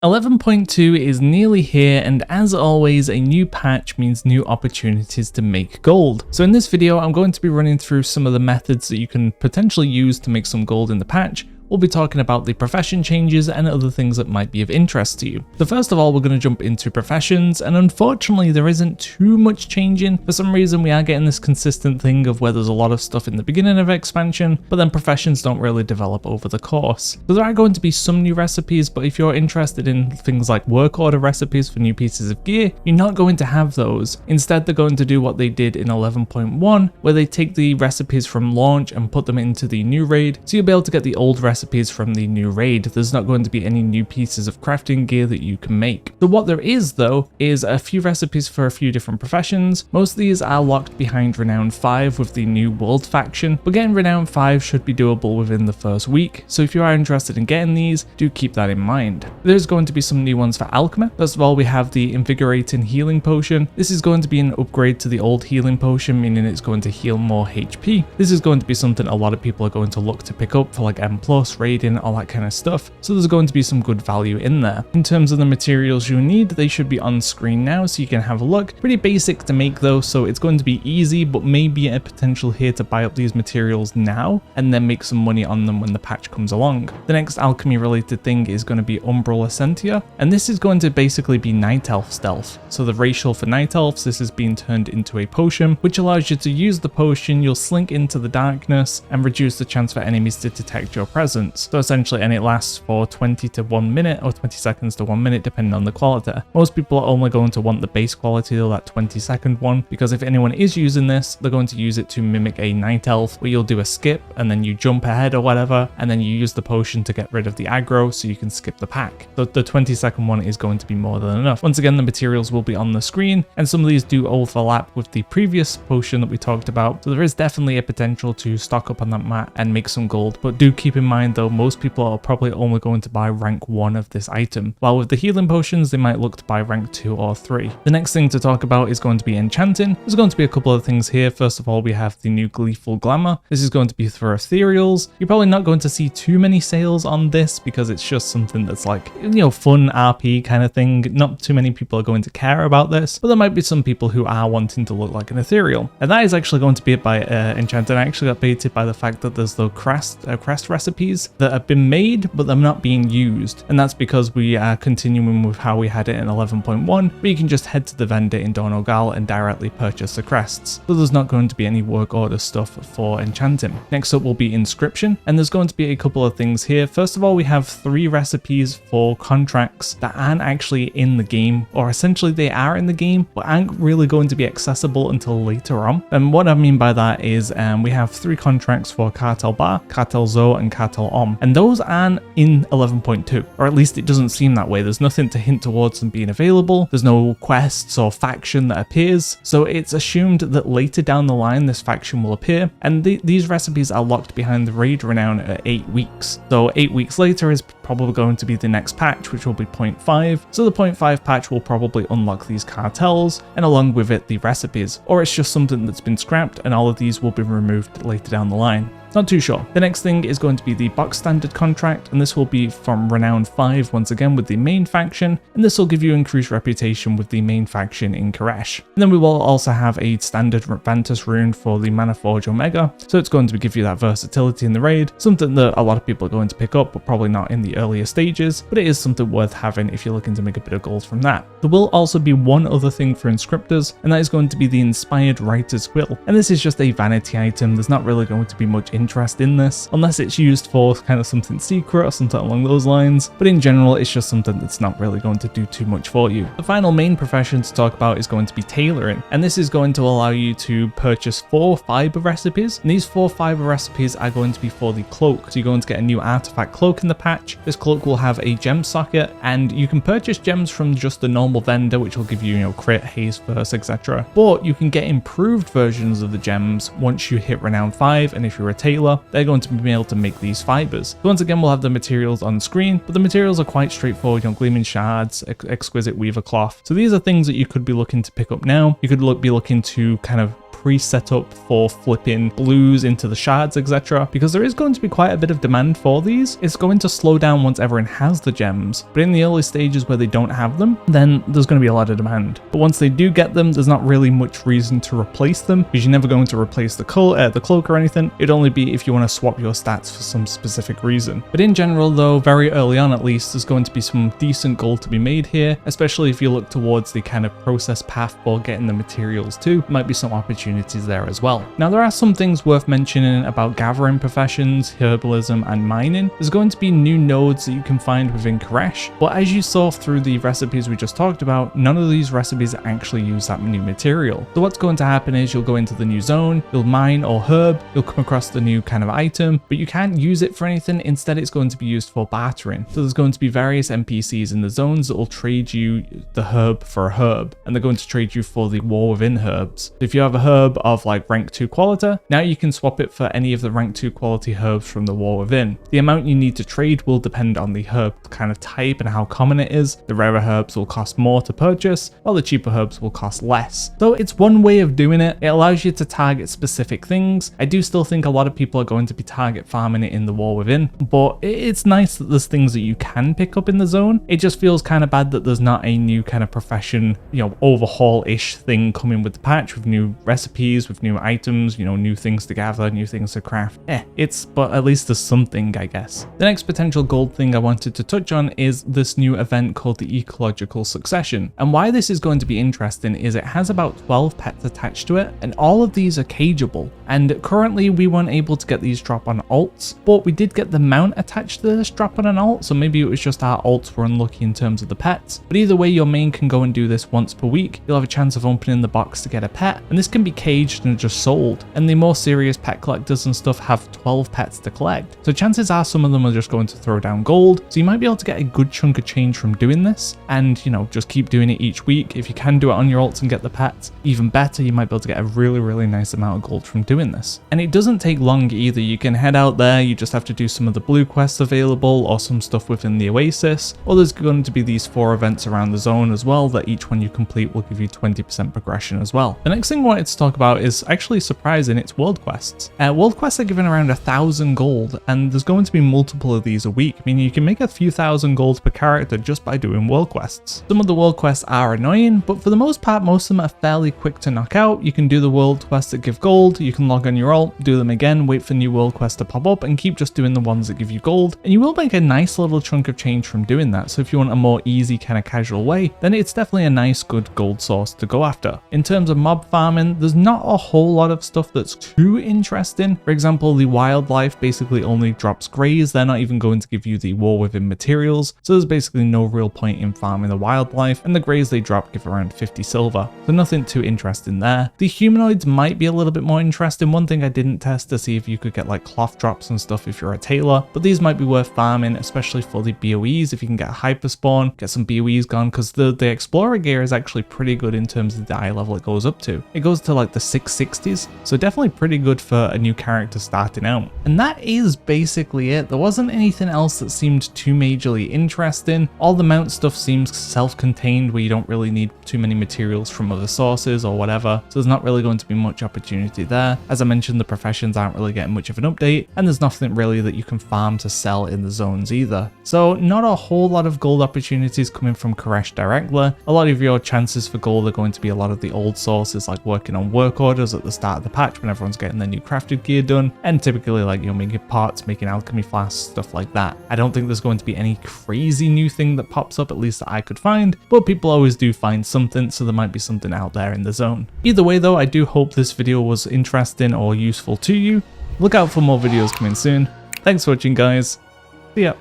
11.2 is nearly here, and as always, a new patch means new opportunities to make gold. So in this video, I'm going to be running through some of the methods that you can potentially use to make some gold in the patch. We'll be talking about the profession changes and other things that might be of interest to you. So first of all, we're going to jump into professions, and unfortunately there isn't too much changing. For some reason we are getting this consistent thing of where there's a lot of stuff in the beginning of expansion, but then professions don't really develop over the course. So there are going to be some new recipes, but if you're interested in things like work order recipes for new pieces of gear, you're not going to have those. Instead, they're going to do what they did in 11.1, where they take the recipes from launch and put them into the new raid, so you'll be able to get the old recipes from the new raid. There's not going to be any new pieces of crafting gear that you can make. So what there is though is a few recipes for a few different professions. Most of these are locked behind Renown 5 with the new world faction, but getting Renown 5 should be doable within the first week. So if you are interested in getting these, do keep that in mind. There's going to be some new ones for Alchemy. First of all, we have the Invigorating Healing Potion. This is going to be an upgrade to the old healing potion, meaning it's going to heal more HP. This is going to be something a lot of people are going to look to pick up for like M+, raiding, all that kind of stuff. So there's going to be some good value in there. In terms of the materials you need, they should be on screen now so you can have a look. Pretty basic to make though, so it's going to be easy, but maybe a potential here to buy up these materials now and then make some money on them when the patch comes along. The next alchemy related thing is going to be Umbral Essentia, and this is going to basically be Night Elf stealth. So the racial for Night Elves, this is being turned into a potion, which allows you to use the potion, you'll slink into the darkness and reduce the chance for enemies to detect your presence. So essentially, and it lasts for 20 to 1 minute or 20 seconds to 1 minute depending on the quality. Most people are only going to want the base quality or that 20-second one, because if anyone is using this, they're going to use it to mimic a night elf where you'll do a skip and then you jump ahead or whatever, and then you use the potion to get rid of the aggro so you can skip the pack. So the 20-second one is going to be more than enough. Once again, the materials will be on the screen, and some of these do overlap with the previous potion that we talked about, so there is definitely a potential to stock up on that mat and make some gold. But do keep in mind though, most people are probably only going to buy rank 1 of this item, while with the healing potions they might look to buy rank 2 or 3. The next thing to talk about is going to be Enchanting. There's going to be a couple of things here. First of all, we have the new Gleeful Glamour. This is going to be for ethereals. You're probably not going to see too many sales on this because it's just something that's like, you know, fun RP kind of thing. Not too many people are going to care about this, but there might be some people who are wanting to look like an ethereal, and that is actually going to be it by Enchanting. I actually got baited by the fact that there's the crest recipes that have been made, but they're not being used, and that's because we are continuing with how we had it in 11.1, where you can just head to the vendor in Donegal and directly purchase the crests. So there's not going to be any work order stuff for Enchanting. Next up will be Inscription, and there's going to be a couple of things here. First of all, we have 3 recipes for contracts that aren't actually in the game, or essentially they are in the game, but aren't really going to be accessible until later on. And what I mean by that is we have 3 contracts for Cartel Bar, Cartel Zoo, and Cartel Om, and those aren't in 11.2, or at least it doesn't seem that way. There's nothing to hint towards them being available. There's no quests or faction that appears, so it's assumed that later down the line this faction will appear, and these recipes are locked behind the raid renown at 8 weeks. So 8 weeks later is probably going to be the next patch, which will be 0.5. So the 0.5 patch will probably unlock these cartels, and along with it the recipes, or it's just something that's been scrapped and all of these will be removed later down the line. Not too sure. The next thing is going to be the box standard contract, and this will be from Renown 5 once again with the main faction, and this will give you increased reputation with the main faction in Koresh. And then we will also have a standard Vantus rune for the Manaforge Omega, so it's going to give you that versatility in the raid, something that a lot of people are going to pick up, but probably not in the earlier stages, but it is something worth having if you're looking to make a bit of gold from that. There will also be one other thing for inscriptors, and that is going to be the Inspired Writer's Quill, and this is just a vanity item. There's not really going to be much interest in this unless it's used for kind of something secret or something along those lines, but in general it's just something that's not really going to do too much for you. The final main profession to talk about is going to be Tailoring, and this is going to allow you to purchase 4 fiber recipes, and these 4 fiber recipes are going to be for the cloak. So you're going to get a new artifact cloak in the patch. This cloak will have a gem socket, and you can purchase gems from just the normal vendor, which will give you, you know, crit, haste, verse, etc. But you can get improved versions of the gems once you hit Renown 5, and if you're a tailor, they're going to be able to make these fibers. So once again, we'll have the materials on screen, but the materials are quite straightforward, you know, gleaming shards, exquisite weaver cloth. So these are things that you could be looking to pick up now. You could be looking to kind of pre-set up for flipping blues into the shards, etc. Because there is going to be quite a bit of demand for these. It's going to slow down once everyone has the gems, but in the early stages where they don't have them, then there's going to be a lot of demand. But once they do get them, there's not really much reason to replace them, because you're never going to replace the cloak or anything. It'd only be if you want to swap your stats for some specific reason. But in general though, very early on at least, there's going to be some decent gold to be made here, especially if you look towards the kind of process path for getting the materials too. Might be some opportunities there as well. Now there are some things worth mentioning about gathering professions, herbalism and mining. There's going to be new nodes that you can find within Koresh, but as you saw through the recipes we just talked about, none of these recipes actually use that new material. So what's going to happen is you'll go into the new zone, you'll mine or herb, you'll come across the new kind of item, but you can't use it for anything. Instead it's going to be used for bartering. So there's going to be various NPCs in the zones that will trade you the herb for a herb, and they're going to trade you for the war within herbs. So if you have a herb of like rank 2 quality, now you can swap it for any of the rank 2 quality herbs from the war within. The amount you need to trade will depend on the herb kind of type and how common it is. The rarer herbs will cost more to purchase, while the cheaper herbs will cost less. So it's one way of doing it. It allows you to target specific things. I do still think a lot of people are going to be target farming it in the war within, but it's nice that there's things that you can pick up in the zone. It just feels kind of bad that there's not a new kind of profession, you know, overhaul-ish thing coming with the patch, with new recipes, with new items, you know, new things to gather, new things to craft. But at least there's something, I guess. The next potential gold thing I wanted to touch on is this new event called the Ecological Succession. And why this is going to be interesting is it has about 12 pets attached to it, and all of these are cageable. And currently we weren't able to get these drop on alts, but we did get the mount attached to this drop on an alt, so maybe it was just our alts were unlucky in terms of the pets. But either way, your main can go and do this once per week. You'll have a chance of opening the box to get a pet, and this can be caged and just sold. And the more serious pet collectors and stuff have 12 pets to collect. So chances are some of them are just going to throw down gold, so you might be able to get a good chunk of change from doing this, and you know, just keep doing it each week. If you can do it on your alts and get the pets, even better, you might be able to get a really nice amount of gold from doing this. And it doesn't take long either. You can head out there, you just have to do some of the blue quests available or some stuff within the Oasis, or there's going to be these 4 events around the zone as well that each one you complete will give you 20% progression as well. The next thing I wanted to talk about is actually surprising. It's world quests. World quests are given around 1,000 gold, and there's going to be multiple of these a week. I mean, you can make a few thousand gold per character just by doing world quests. Some of the world quests are annoying, but for the most part, most of them are fairly quick to knock out. You can do the world quests that give gold, you can log on your alt, do them again, wait for new world quests to pop up, and keep just doing the ones that give you gold, and you will make a nice little chunk of change from doing that. So if you want a more easy kind of casual way, then it's definitely a nice good gold source to go after. In terms of mob farming, there's not a whole lot of stuff that's too interesting. For example, the wildlife basically only drops greys. They're not even going to give you the war within materials, so there's basically no real point in farming the wildlife, and the greys they drop give around 50 silver, so nothing too interesting there. The humanoids might be a little bit more interesting. One thing I didn't test to see if you could get like cloth drops and stuff if you're a tailor, but these might be worth farming, especially for the BOEs. If you can get a hyper spawn, get some BOEs gone, because the explorer gear is actually pretty good in terms of the eye level it goes up to. It goes to like the 660s, so definitely pretty good for a new character starting out. And that is basically it. There wasn't anything else that seemed too majorly interesting. All the mount stuff seems self-contained, where you don't really need too many materials from other sources or whatever, so there's not really going to be much opportunity there. As I mentioned, the professions aren't really getting much of an update, and there's nothing really that you can farm to sell in the zones either. So not a whole lot of gold opportunities coming from Koresh directly. A lot of your chances for gold are going to be a lot of the old sources, like working on work orders at the start of the patch when everyone's getting their new crafted gear done, and typically like, you know, making parts, making alchemy flasks, stuff like that. I don't think there's going to be any crazy new thing that pops up, at least that I could find, but people always do find something, so there might be something out there in the zone. Either way though, I do hope this video was interesting or useful to you. Look out for more videos coming soon. Thanks for watching guys. See ya.